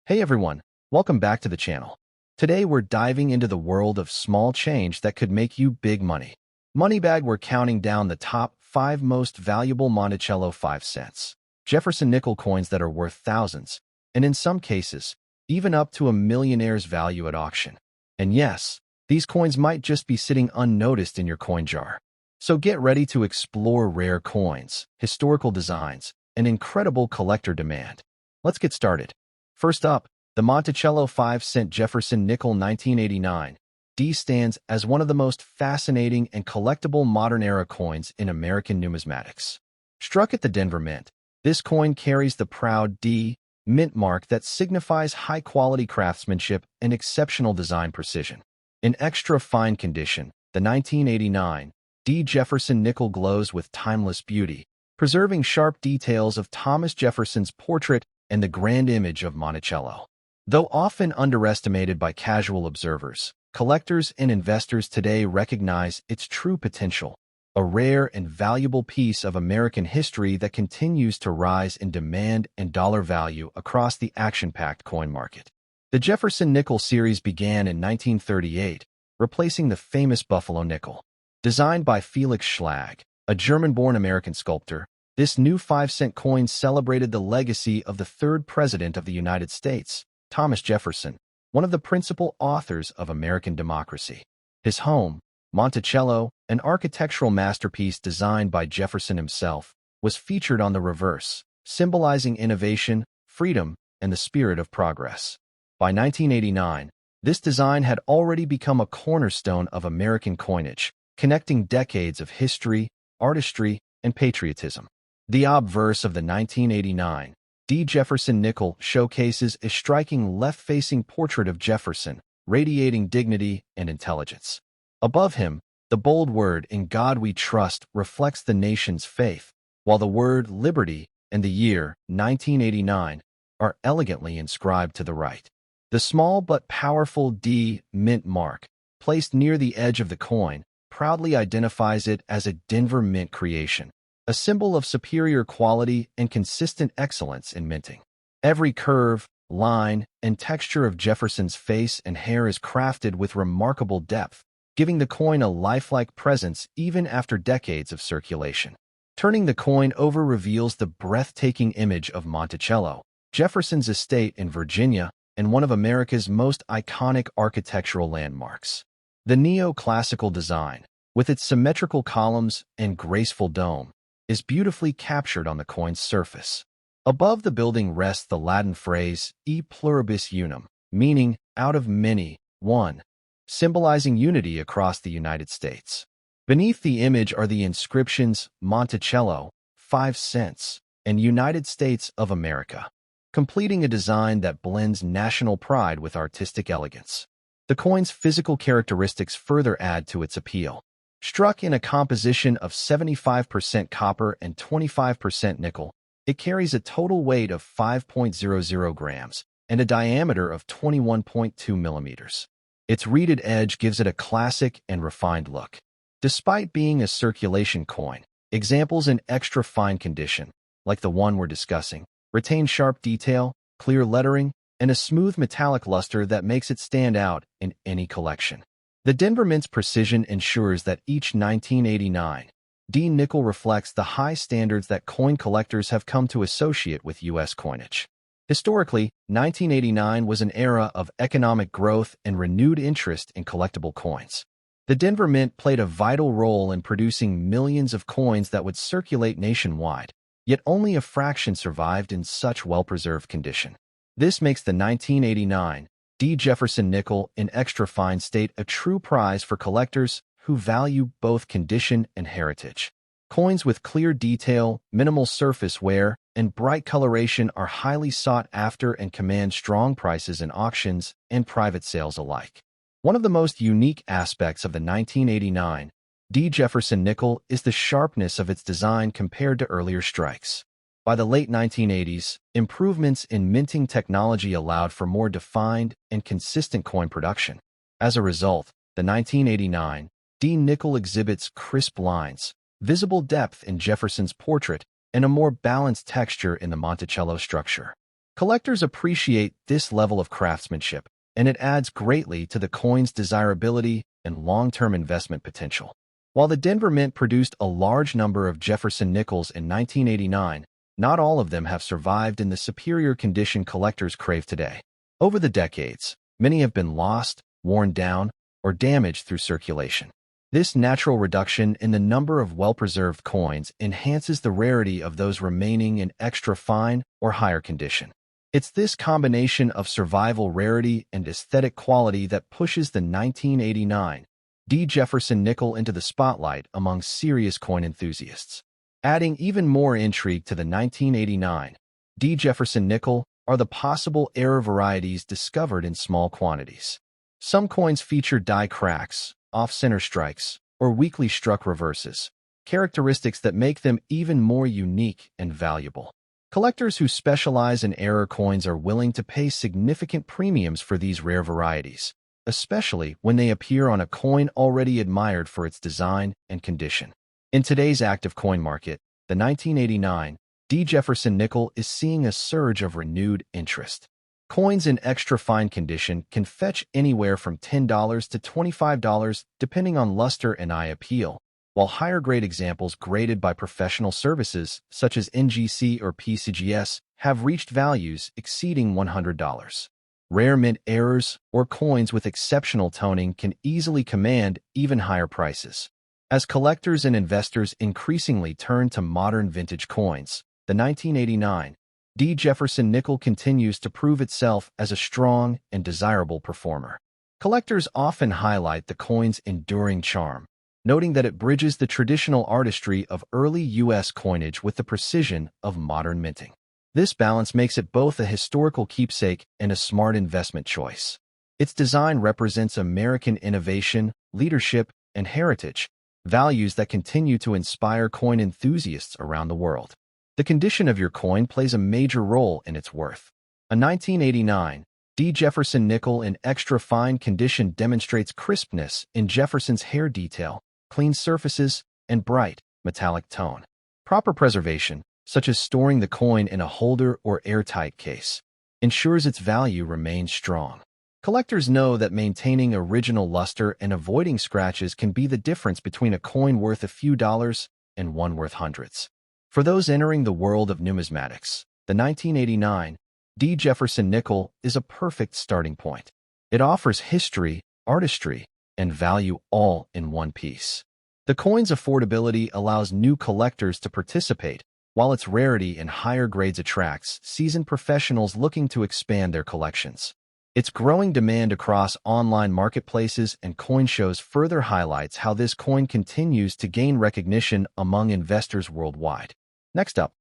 Hey everyone, welcome back to the channel. Today we're diving into the world of small change that could make you big money. Moneybag, we're counting down the top 5 most valuable Monticello 5 cents. Jefferson nickel coins that are worth thousands, and in some cases, even up to a millionaire's value at auction. And yes, these coins might just be sitting unnoticed in your coin jar. So get ready to explore rare coins, historical designs, and incredible collector demand. Let's get started. First up, the Monticello 5-cent Jefferson nickel 1989 D stands as one of the most fascinating and collectible modern-era coins in American numismatics. Struck at the Denver Mint, this coin carries the proud D mint mark that signifies high-quality craftsmanship and exceptional design precision. In extra fine condition, the 1989 D Jefferson nickel glows with timeless beauty, preserving sharp details of Thomas Jefferson's portrait and the grand image of Monticello. Though often underestimated by casual observers, collectors and investors today recognize its true potential, a rare and valuable piece of American history that continues to rise in demand and dollar value across the action-packed coin market. The Jefferson nickel series began in 1938, replacing the famous Buffalo nickel. Designed by Felix Schlag, a German-born American sculptor, this new 5-cent coin celebrated the legacy of the third president of the United States, Thomas Jefferson, one of the principal authors of American democracy. His home, Monticello, an architectural masterpiece designed by Jefferson himself, was featured on the reverse, symbolizing innovation, freedom, and the spirit of progress. By 1989, this design had already become a cornerstone of American coinage, connecting decades of history, artistry, and patriotism. The obverse of the 1989 D. Jefferson nickel showcases a striking left-facing portrait of Jefferson, radiating dignity and intelligence. Above him, the bold word "In God We Trust" reflects the nation's faith, while the word "Liberty" and the year 1989 are elegantly inscribed to the right. The small but powerful D mint mark, placed near the edge of the coin, proudly identifies it as a Denver Mint creation, a symbol of superior quality and consistent excellence in minting. Every curve, line, and texture of Jefferson's face and hair is crafted with remarkable depth, giving the coin a lifelike presence even after decades of circulation. Turning the coin over reveals the breathtaking image of Monticello, Jefferson's estate in Virginia, and one of America's most iconic architectural landmarks. The neoclassical design, with its symmetrical columns and graceful dome, is beautifully captured on the coin's surface. Above the building rests the Latin phrase "e pluribus unum," meaning "out of many, one," symbolizing unity across the United States. Beneath the image are the inscriptions "Monticello, 5 cents," and "United States of America," completing a design that blends national pride with artistic elegance. The coin's physical characteristics further add to its appeal. Struck in a composition of 75% copper and 25% nickel, it carries a total weight of 5.00 grams and a diameter of 21.2 millimeters. Its reeded edge gives it a classic and refined look. Despite being a circulation coin, examples in extra fine condition, like the one we're discussing, retain sharp detail, clear lettering, and a smooth metallic luster that makes it stand out in any collection. The Denver Mint's precision ensures that each 1989 D nickel reflects the high standards that coin collectors have come to associate with U.S. coinage. Historically, 1989 was an era of economic growth and renewed interest in collectible coins. The Denver Mint played a vital role in producing millions of coins that would circulate nationwide, yet only a fraction survived in such well-preserved condition. This makes the 1989 D. Jefferson nickel in extra fine state a true prize for collectors who value both condition and heritage. Coins with clear detail, minimal surface wear, and bright coloration are highly sought after and command strong prices in auctions and private sales alike. One of the most unique aspects of the 1989 D. Jefferson nickel is the sharpness of its design compared to earlier strikes. By the late 1980s, improvements in minting technology allowed for more defined and consistent coin production. As a result, the 1989 D nickel exhibits crisp lines, visible depth in Jefferson's portrait, and a more balanced texture in the Monticello structure. Collectors appreciate this level of craftsmanship, and it adds greatly to the coin's desirability and long-term investment potential. While the Denver Mint produced a large number of Jefferson nickels in 1989, not all of them have survived in the superior condition collectors crave today. Over the decades, many have been lost, worn down, or damaged through circulation. This natural reduction in the number of well-preserved coins enhances the rarity of those remaining in extra fine or higher condition. It's this combination of survival rarity and aesthetic quality that pushes the 1989 D. Jefferson nickel into the spotlight among serious coin enthusiasts. Adding even more intrigue to the 1989 D. Jefferson nickel are the possible error varieties discovered in small quantities. Some coins feature die cracks, off-center strikes, or weakly struck reverses, characteristics that make them even more unique and valuable. Collectors who specialize in error coins are willing to pay significant premiums for these rare varieties, especially when they appear on a coin already admired for its design and condition. In today's active coin market, the 1989 D. Jefferson nickel is seeing a surge of renewed interest. Coins in extra fine condition can fetch anywhere from $10 to $25 depending on luster and eye appeal, while higher-grade examples graded by professional services, such as NGC or PCGS, have reached values exceeding $100. Rare mint errors or coins with exceptional toning can easily command even higher prices. As collectors and investors increasingly turn to modern vintage coins, the 1989 D. Jefferson nickel continues to prove itself as a strong and desirable performer. Collectors often highlight the coin's enduring charm, noting that it bridges the traditional artistry of early U.S. coinage with the precision of modern minting. This balance makes it both a historical keepsake and a smart investment choice. Its design represents American innovation, leadership, and heritage, values that continue to inspire coin enthusiasts around the world. The condition of your coin plays a major role in its worth. A 1989 D. Jefferson nickel in extra fine condition demonstrates crispness in Jefferson's hair detail, clean surfaces, and bright, metallic tone. Proper preservation, such as storing the coin in a holder or airtight case, ensures its value remains strong. Collectors know that maintaining original luster and avoiding scratches can be the difference between a coin worth a few dollars and one worth hundreds. For those entering the world of numismatics, the 1989 D. Jefferson nickel is a perfect starting point. It offers history, artistry, and value all in one piece. The coin's affordability allows new collectors to participate, while its rarity and higher grades attracts seasoned professionals looking to expand their collections. Its growing demand across online marketplaces and coin shows further highlights how this coin continues to gain recognition among investors worldwide. Next up,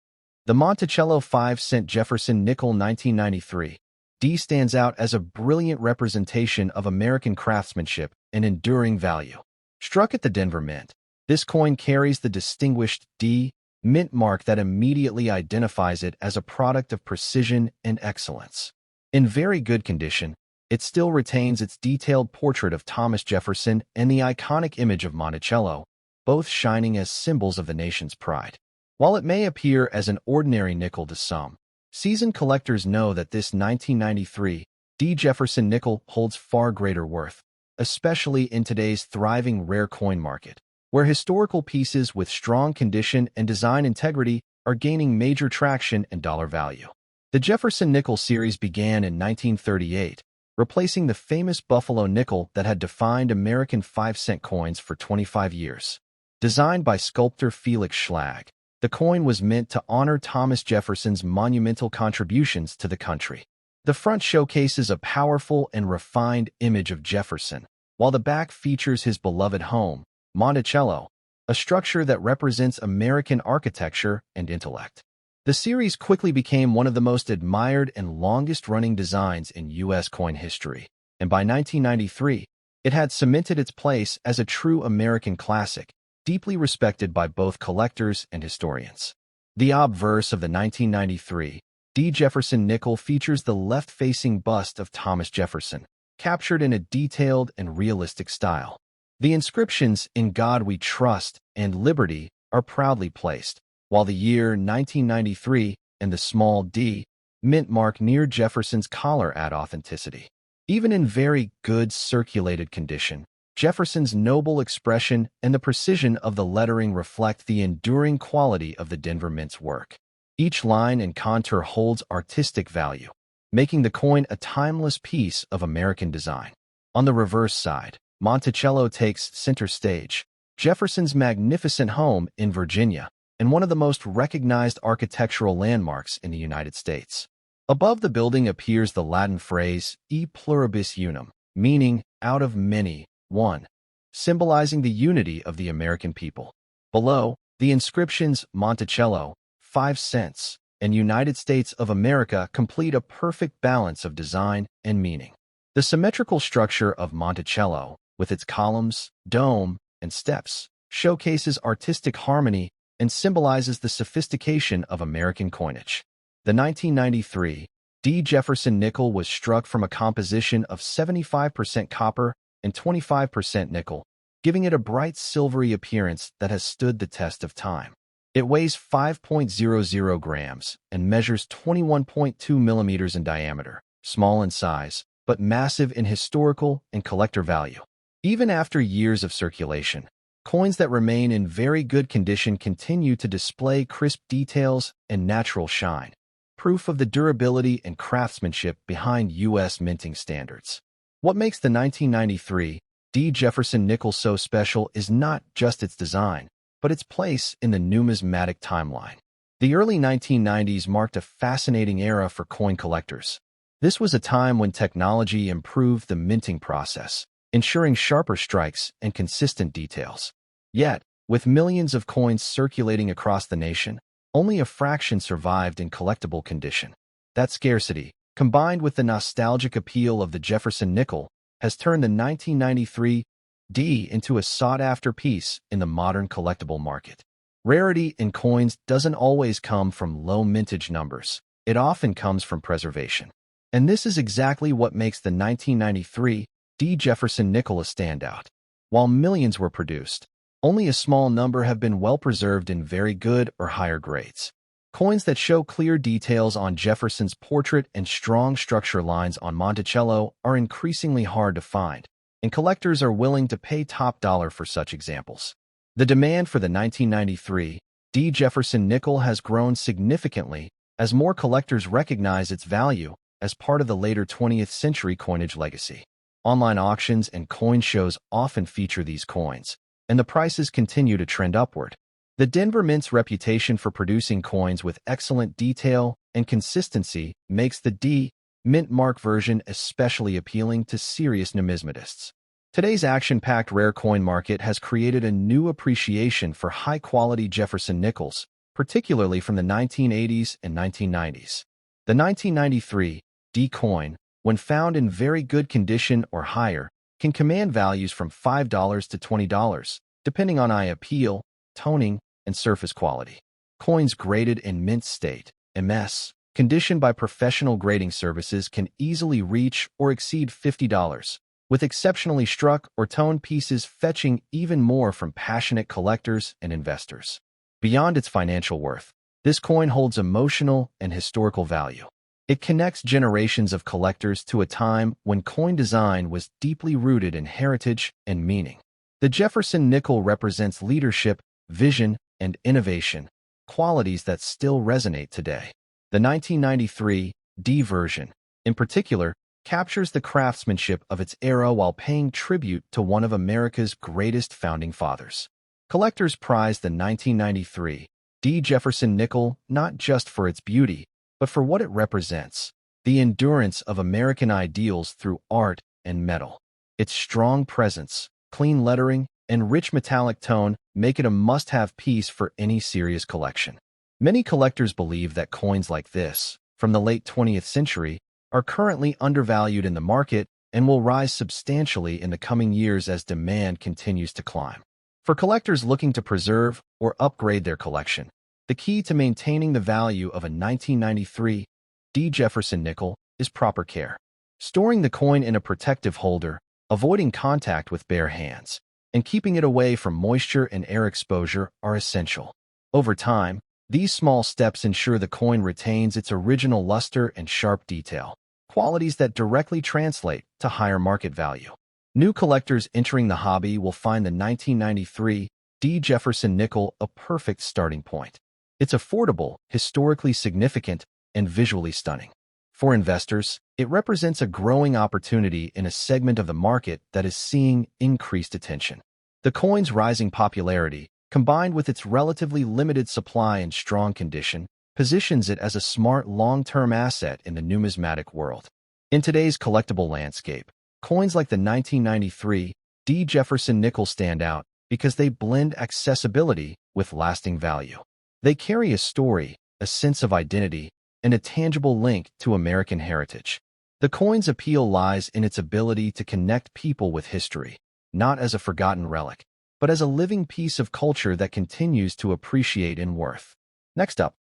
the Monticello 5-cent Jefferson nickel 1993 D stands out as a brilliant representation of American craftsmanship and enduring value. Struck at the Denver Mint, this coin carries the distinguished D mint mark that immediately identifies it as a product of precision and excellence. In very good condition, it still retains its detailed portrait of Thomas Jefferson and the iconic image of Monticello, both shining as symbols of the nation's pride. While it may appear as an ordinary nickel to some, seasoned collectors know that this 1993 D. Jefferson nickel holds far greater worth, especially in today's thriving rare coin market, where historical pieces with strong condition and design integrity are gaining major traction and dollar value. The Jefferson nickel series began in 1938, replacing the famous Buffalo nickel that had defined American 5-cent coins for 25 years. Designed by sculptor Felix Schlag, the coin was meant to honor Thomas Jefferson's monumental contributions to the country. The front showcases a powerful and refined image of Jefferson, while the back features his beloved home, Monticello, a structure that represents American architecture and intellect. The series quickly became one of the most admired and longest-running designs in U.S. coin history, and by 1993, it had cemented its place as a true American classic, deeply respected by both collectors and historians. The obverse of the 1993 D. Jefferson nickel features the left-facing bust of Thomas Jefferson, captured in a detailed and realistic style. The inscriptions "In God We Trust" and "Liberty" are proudly placed, while the year 1993 and the small d mint mark near Jefferson's collar add authenticity. Even in very good circulated condition, Jefferson's noble expression and the precision of the lettering reflect the enduring quality of the Denver Mint's work. Each line and contour holds artistic value, making the coin a timeless piece of American design. On the reverse side, Monticello takes center stage, Jefferson's magnificent home in Virginia, and one of the most recognized architectural landmarks in the United States. Above the building appears the Latin phrase e pluribus unum, meaning out of many, one, symbolizing the unity of the American people. Below, the inscriptions Monticello, 5 cents, and United States of America complete a perfect balance of design and meaning. The symmetrical structure of Monticello, with its columns, dome, and steps, showcases artistic harmony and symbolizes the sophistication of American coinage. The 1993 D. Jefferson nickel was struck from a composition of 75% copper and 25% nickel, giving it a bright silvery appearance that has stood the test of time. It weighs 5.00 grams and measures 21.2 millimeters in diameter, small in size, but massive in historical and collector value. Even after years of circulation, coins that remain in very good condition continue to display crisp details and natural shine, proof of the durability and craftsmanship behind U.S. minting standards. What makes the 1993 D. Jefferson nickel so special is not just its design, but its place in the numismatic timeline. The early 1990s marked a fascinating era for coin collectors. This was a time when technology improved the minting process, ensuring sharper strikes and consistent details. Yet, with millions of coins circulating across the nation, only a fraction survived in collectible condition. That scarcity, combined with the nostalgic appeal of the Jefferson nickel, has turned the 1993 D into a sought-after piece in the modern collectible market. Rarity in coins doesn't always come from low mintage numbers. It often comes from preservation. And this is exactly what makes the 1993 D. Jefferson nickel a standout. While millions were produced, only a small number have been well preserved in very good or higher grades. Coins that show clear details on Jefferson's portrait and strong structure lines on Monticello are increasingly hard to find, and collectors are willing to pay top dollar for such examples. The demand for the 1993 D. Jefferson nickel has grown significantly as more collectors recognize its value as part of the later 20th century coinage legacy. Online auctions and coin shows often feature these coins, and the prices continue to trend upward. The Denver Mint's reputation for producing coins with excellent detail and consistency makes the D. Mint mark version especially appealing to serious numismatists. Today's action-packed rare coin market has created a new appreciation for high-quality Jefferson nickels, particularly from the 1980s and 1990s. The 1993 D coin, when found in very good condition or higher, can command values from $5 to $20, depending on eye appeal, toning, and surface quality. Coins graded in mint state, MS, conditioned by professional grading services can easily reach or exceed $50, with exceptionally struck or toned pieces fetching even more from passionate collectors and investors. Beyond its financial worth, this coin holds emotional and historical value. It connects generations of collectors to a time when coin design was deeply rooted in heritage and meaning. The Jefferson nickel represents leadership, vision, and innovation, qualities that still resonate today. The 1993 D version, in particular, captures the craftsmanship of its era while paying tribute to one of America's greatest founding fathers. Collectors prize the 1993 D. Jefferson nickel not just for its beauty, but for what it represents, the endurance of American ideals through art and metal. Its strong presence, clean lettering, and rich metallic tone make it a must-have piece for any serious collection. Many collectors believe that coins like this, from the late 20th century, are currently undervalued in the market and will rise substantially in the coming years as demand continues to climb. For collectors looking to preserve or upgrade their collection, the key to maintaining the value of a 1993 D. Jefferson nickel is proper care. Storing the coin in a protective holder, avoiding contact with bare hands, and keeping it away from moisture and air exposure are essential. Over time, These small steps ensure the coin retains its original luster and sharp detail, qualities that directly translate to higher market value. New collectors entering the hobby will find the 1993 D. Jefferson nickel a perfect starting point. It's affordable, historically significant, and visually stunning. For investors, it represents a growing opportunity in a segment of the market that is seeing increased attention. The coin's rising popularity, combined with its relatively limited supply and strong condition, positions it as a smart long-term asset in the numismatic world. In today's collectible landscape, coins like the 1993 D. Jefferson nickel stand out because they blend accessibility with lasting value. They carry a story, a sense of identity, and a tangible link to American heritage. The coin's appeal lies in its ability to connect people with history, not as a forgotten relic, but as a living piece of culture that continues to appreciate in worth. Next up,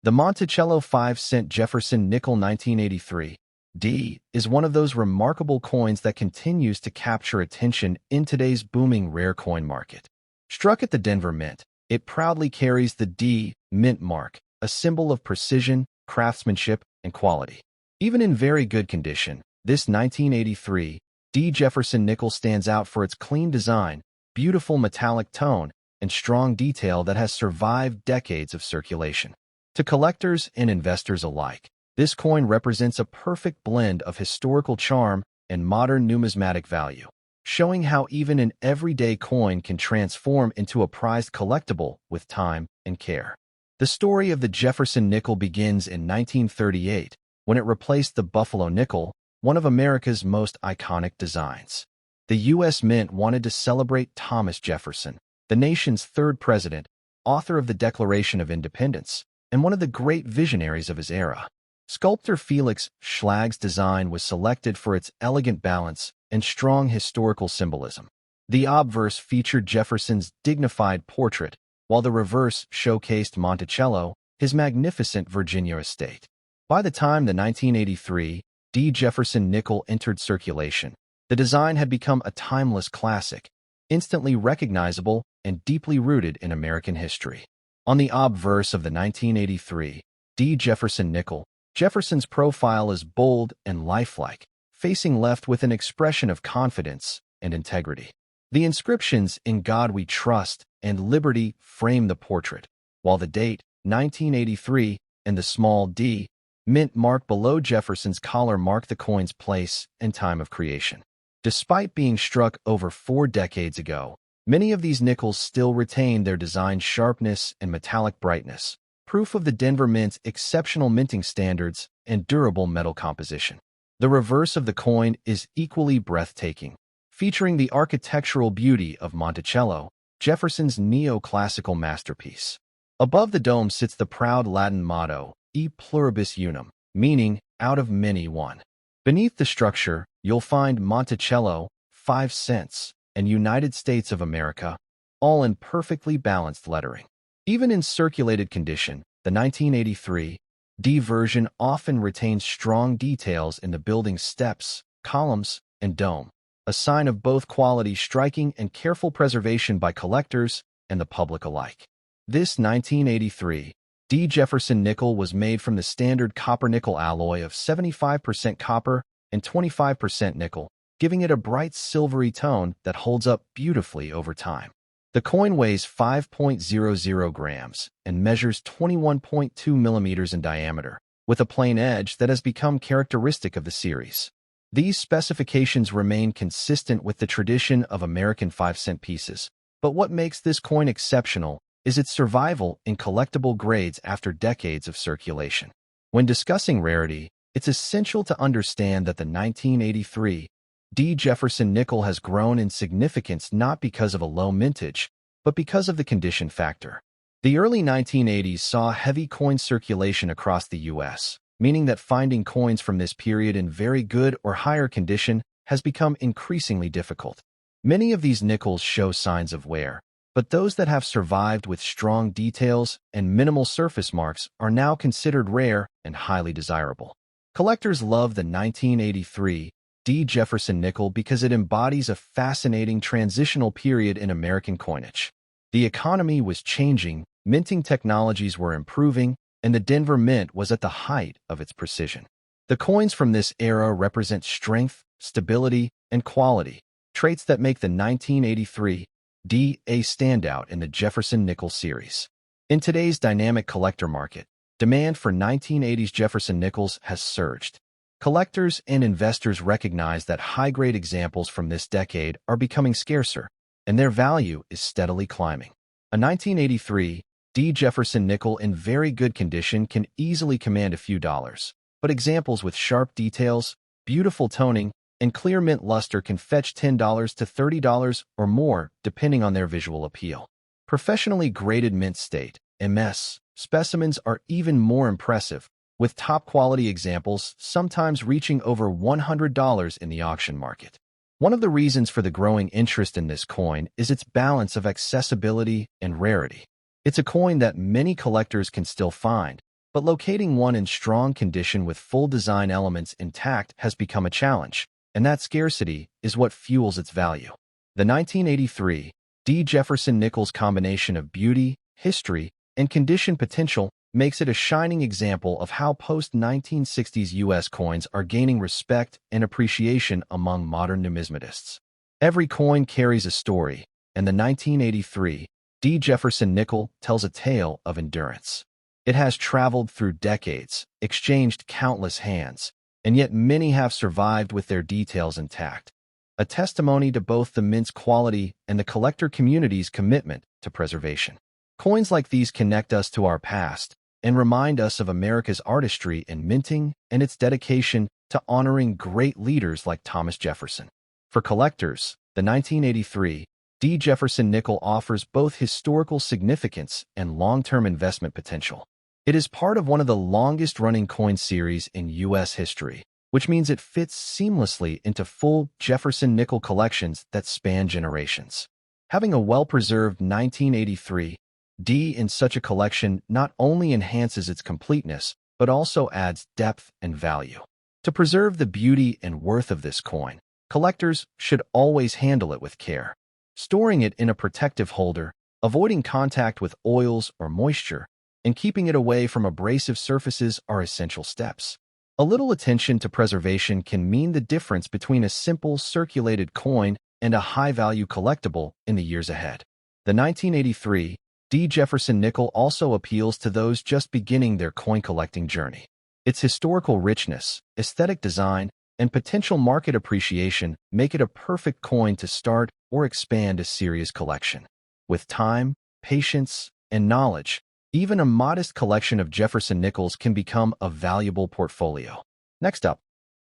the Monticello 5-cent Jefferson nickel 1983 D is one of those remarkable coins that continues to capture attention in today's booming rare coin market. Struck at the Denver Mint, it proudly carries the D Mint mark, a symbol of precision, craftsmanship, and quality. Even in very good condition, this 1983 D. Jefferson nickel stands out for its clean design, beautiful metallic tone, and strong detail that has survived decades of circulation. To collectors and investors alike, this coin represents a perfect blend of historical charm and modern numismatic value, showing how even an everyday coin can transform into a prized collectible with time and care. The story of the Jefferson nickel begins in 1938, when it replaced the Buffalo nickel, one of America's most iconic designs. The U.S. Mint wanted to celebrate Thomas Jefferson, the nation's third president, author of the Declaration of Independence, and one of the great visionaries of his era. Sculptor Felix Schlag's design was selected for its elegant balance and strong historical symbolism. The obverse featured Jefferson's dignified portrait, while the reverse showcased Monticello, his magnificent Virginia estate. By the time the 1983 D. Jefferson nickel entered circulation, the design had become a timeless classic, instantly recognizable and deeply rooted in American history. On the obverse of the 1983 D. Jefferson nickel, Jefferson's profile is bold and lifelike, facing left with an expression of confidence and integrity. The inscriptions "In God We Trust" and "Liberty" frame the portrait, while the date, 1983, and the small d mint mark below Jefferson's collar mark the coin's place and time of creation. Despite being struck over 4 decades ago, many of these nickels still retain their design sharpness and metallic brightness, proof of the Denver Mint's exceptional minting standards and durable metal composition. The reverse of the coin is equally breathtaking, featuring the architectural beauty of Monticello, Jefferson's neoclassical masterpiece. Above the dome sits the proud Latin motto, E pluribus unum, meaning, out of many one. Beneath the structure, you'll find Monticello, 5 cents, and United States of America, all in perfectly balanced lettering. Even in circulated condition, the 1983 D version often retains strong details in the building's steps, columns, and dome, a sign of both quality striking and careful preservation by collectors and the public alike. This 1983 D. Jefferson nickel was made from the standard copper-nickel alloy of 75% copper and 25% nickel, giving it a bright silvery tone that holds up beautifully over time. The coin weighs 5.00 grams and measures 21.2 millimeters in diameter, with a plain edge that has become characteristic of the series. These specifications remain consistent with the tradition of American 5-cent pieces, but what makes this coin exceptional is its survival in collectible grades after decades of circulation. When discussing rarity, it's essential to understand that the 1983 D. Jefferson nickel has grown in significance not because of a low mintage, but because of the condition factor. The early 1980s saw heavy coin circulation across the U.S., meaning that finding coins from this period in very good or higher condition has become increasingly difficult. Many of these nickels show signs of wear, but those that have survived with strong details and minimal surface marks are now considered rare and highly desirable. Collectors love the 1983 D. Jefferson nickel because it embodies a fascinating transitional period in American coinage. The economy was changing, minting technologies were improving, and the Denver Mint was at the height of its precision. The coins from this era represent strength, stability, and quality, traits that make the 1983 D a standout in the Jefferson Nickel series. In today's dynamic collector market, demand for 1980s Jefferson nickels has surged. Collectors and investors recognize that high-grade examples from this decade are becoming scarcer, and their value is steadily climbing. A 1983 D Jefferson nickel in very good condition can easily command a few dollars, but examples with sharp details, beautiful toning, and clear mint luster can fetch $10 to $30 or more, depending on their visual appeal. Professionally graded mint state (MS) specimens are even more impressive, with top-quality examples sometimes reaching over $100 in the auction market. One of the reasons for the growing interest in this coin is its balance of accessibility and rarity. It's a coin that many collectors can still find, but locating one in strong condition with full design elements intact has become a challenge, and that scarcity is what fuels its value. The 1983 D. Jefferson Nickel's combination of beauty, history, and condition potential makes it a shining example of how post-1960s U.S. coins are gaining respect and appreciation among modern numismatists. Every coin carries a story, and the 1983 D. Jefferson Nickel tells a tale of endurance. It has traveled through decades, exchanged countless hands, and yet many have survived with their details intact, a testimony to both the mint's quality and the collector community's commitment to preservation. Coins like these connect us to our past and remind us of America's artistry in minting and its dedication to honoring great leaders like Thomas Jefferson. For collectors, the 1983 D. Jefferson Nickel offers both historical significance and long-term investment potential. It is part of one of the longest-running coin series in U.S. history, which means it fits seamlessly into full Jefferson Nickel collections that span generations. Having a well-preserved 1983 D in such a collection not only enhances its completeness, but also adds depth and value. To preserve the beauty and worth of this coin, collectors should always handle it with care. Storing it in a protective holder, avoiding contact with oils or moisture, and keeping it away from abrasive surfaces are essential steps. A little attention to preservation can mean the difference between a simple circulated coin and a high-value collectible in the years ahead. The 1983 D. Jefferson Nickel also appeals to those just beginning their coin-collecting journey. Its historical richness, aesthetic design, and potential market appreciation make it a perfect coin to start or expand a serious collection. With time, patience, and knowledge, even a modest collection of Jefferson nickels can become a valuable portfolio. Next up,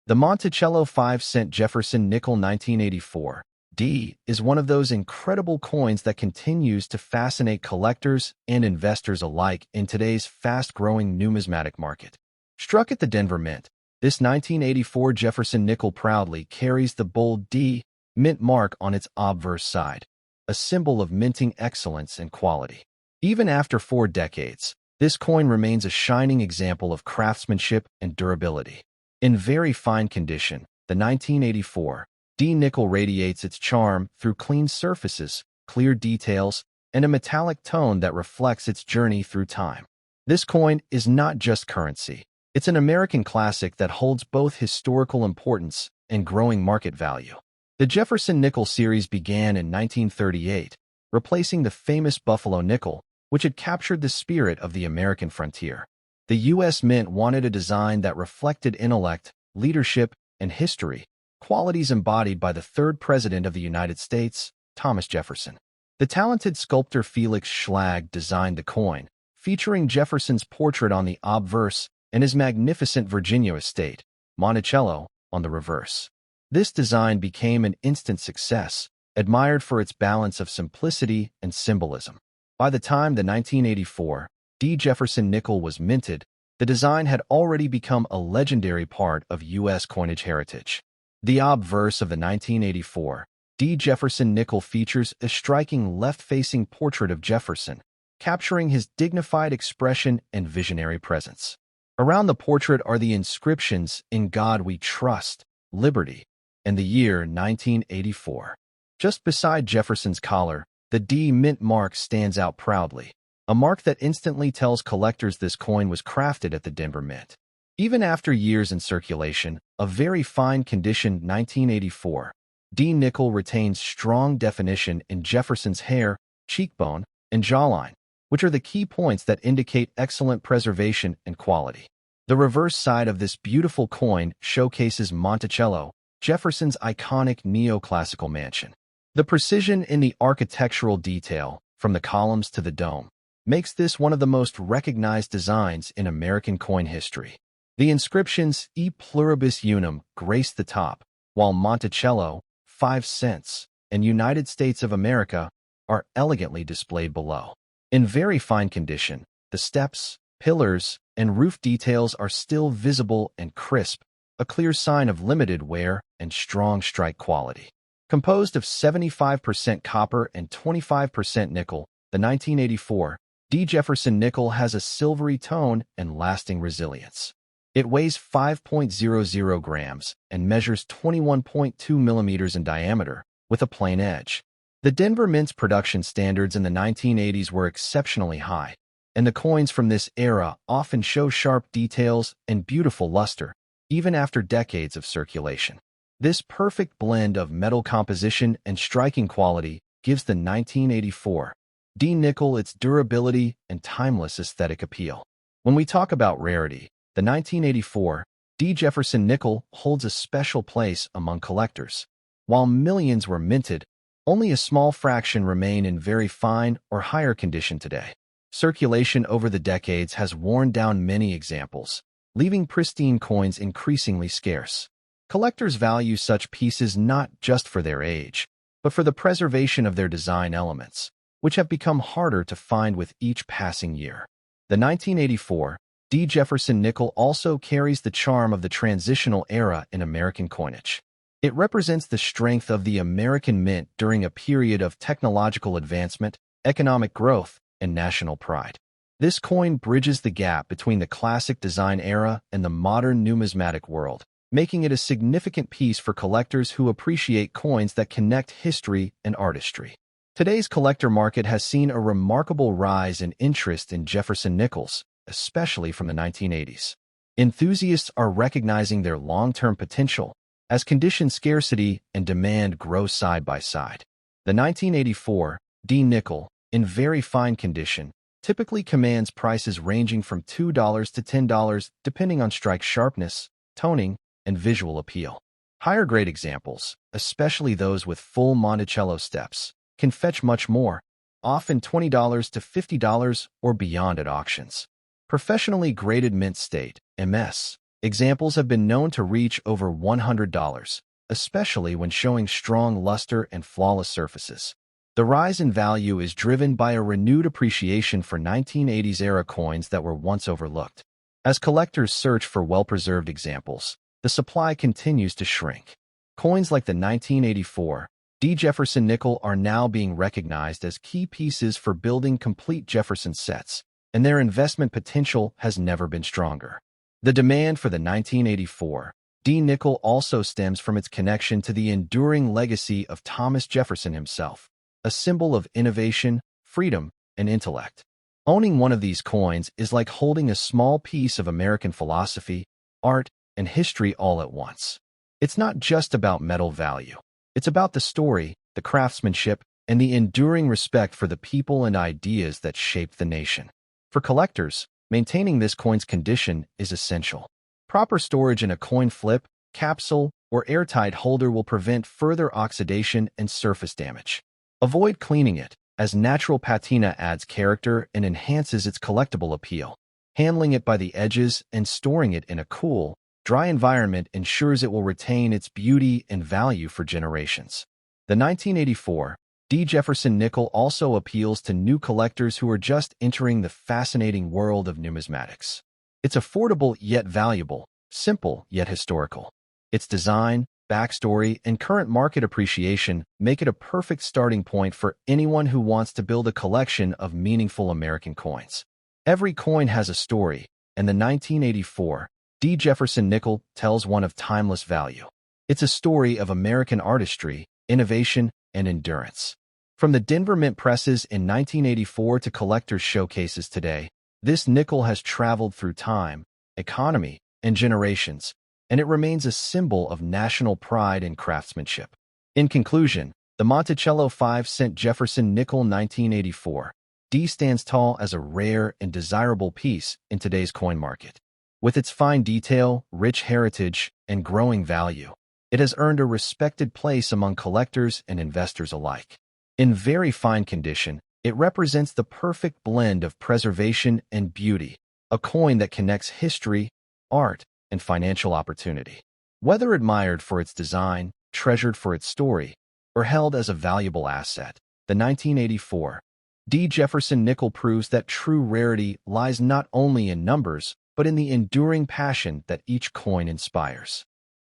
the Monticello 5-cent Jefferson Nickel 1984 D is one of those incredible coins that continues to fascinate collectors and investors alike in today's fast-growing numismatic market. Struck at the Denver Mint, this 1984 Jefferson Nickel proudly carries the bold D mint mark on its obverse side, a symbol of minting excellence and quality. Even after 4 decades, this coin remains a shining example of craftsmanship and durability. In very fine condition, the 1984 D nickel radiates its charm through clean surfaces, clear details, and a metallic tone that reflects its journey through time. This coin is not just currency. It's an American classic that holds both historical importance and growing market value. The Jefferson Nickel series began in 1938, replacing the famous Buffalo nickel, which had captured the spirit of the American frontier. The U.S. Mint wanted a design that reflected intellect, leadership, and history, qualities embodied by the third President of the United States, Thomas Jefferson. The talented sculptor Felix Schlag designed the coin, featuring Jefferson's portrait on the obverse and his magnificent Virginia estate, Monticello, on the reverse. This design became an instant success, admired for its balance of simplicity and symbolism. By the time the 1984 D. Jefferson Nickel was minted, the design had already become a legendary part of U.S. coinage heritage. The obverse of the 1984 D. Jefferson Nickel features a striking left-facing portrait of Jefferson, capturing his dignified expression and visionary presence. Around the portrait are the inscriptions "In God We Trust," "Liberty," and the year 1984. Just beside Jefferson's collar, the D mint mark stands out proudly, a mark that instantly tells collectors this coin was crafted at the Denver Mint. Even after years in circulation, a very fine condition 1984 D nickel retains strong definition in Jefferson's hair, cheekbone, and jawline, which are the key points that indicate excellent preservation and quality. The reverse side of this beautiful coin showcases Monticello Jefferson's iconic neoclassical mansion. The precision in the architectural detail, from the columns to the dome, makes this one of the most recognized designs in American coin history. The inscriptions E pluribus unum grace the top, while Monticello, 5 cents, and United States of America are elegantly displayed below. In very fine condition, the steps, pillars, and roof details are still visible and crisp, a clear sign of limited wear and strong strike quality. Composed of 75% copper and 25% nickel, the 1984 D. Jefferson nickel has a silvery tone and lasting resilience. It weighs 5.00 grams and measures 21.2 millimeters in diameter, with a plain edge. The Denver Mint's production standards in the 1980s were exceptionally high, and the coins from this era often show sharp details and beautiful luster, even after decades of circulation. This perfect blend of metal composition and striking quality gives the 1984 D nickel its durability and timeless aesthetic appeal. When we talk about rarity, the 1984 D. Jefferson nickel holds a special place among collectors. While millions were minted, only a small fraction remain in very fine or higher condition today. Circulation over the decades has worn down many examples, leaving pristine coins increasingly scarce. Collectors value such pieces not just for their age, but for the preservation of their design elements, which have become harder to find with each passing year. The 1984 D. Jefferson nickel also carries the charm of the transitional era in American coinage. It represents the strength of the American mint during a period of technological advancement, economic growth, and national pride. This coin bridges the gap between the classic design era and the modern numismatic world, making it a significant piece for collectors who appreciate coins that connect history and artistry. Today's collector market has seen a remarkable rise in interest in Jefferson nickels, especially from the 1980s. Enthusiasts are recognizing their long-term potential as condition scarcity and demand grow side by side. The 1984 D nickel, in very fine condition, typically commands prices ranging from $2 to $10 depending on strike sharpness, toning, and visual appeal. Higher-grade examples, especially those with full Monticello steps, can fetch much more, often $20 to $50 or beyond at auctions. Professionally graded mint state (MS) examples have been known to reach over $100, especially when showing strong luster and flawless surfaces. The rise in value is driven by a renewed appreciation for 1980s-era coins that were once overlooked. As collectors search for well-preserved examples, the supply continues to shrink. Coins like the 1984 D. Jefferson nickel are now being recognized as key pieces for building complete Jefferson sets, and their investment potential has never been stronger. The demand for the 1984 D. nickel also stems from its connection to the enduring legacy of Thomas Jefferson himself, a symbol of innovation, freedom, and intellect. Owning one of these coins is like holding a small piece of American philosophy, art, and history all at once. It's not just about metal value. It's about the story, the craftsmanship, and the enduring respect for the people and ideas that shaped the nation. For collectors, maintaining this coin's condition is essential. Proper storage in a coin flip, capsule, or airtight holder will prevent further oxidation and surface damage. Avoid cleaning it, as natural patina adds character and enhances its collectible appeal. Handling it by the edges and storing it in a cool, dry environment ensures it will retain its beauty and value for generations. The 1984 D. Jefferson nickel also appeals to new collectors who are just entering the fascinating world of numismatics. It's affordable yet valuable, simple yet historical. Its design, backstory, and current market appreciation make it a perfect starting point for anyone who wants to build a collection of meaningful American coins. Every coin has a story, and the 1984 D. Jefferson nickel tells one of timeless value. It's a story of American artistry, innovation, and endurance. From the Denver Mint presses in 1984 to collectors' showcases today, this nickel has traveled through time, economy, and generations, and it remains a symbol of national pride and craftsmanship. In conclusion, the Monticello 5-cent Jefferson nickel 1984 D stands tall as a rare and desirable piece in today's coin market. With its fine detail, rich heritage, and growing value, it has earned a respected place among collectors and investors alike. In very fine condition, it represents the perfect blend of preservation and beauty, a coin that connects history, art, and financial opportunity. Whether admired for its design, treasured for its story, or held as a valuable asset, the 1984 D. Jefferson nickel proves that true rarity lies not only in numbers, but in the enduring passion that each coin inspires.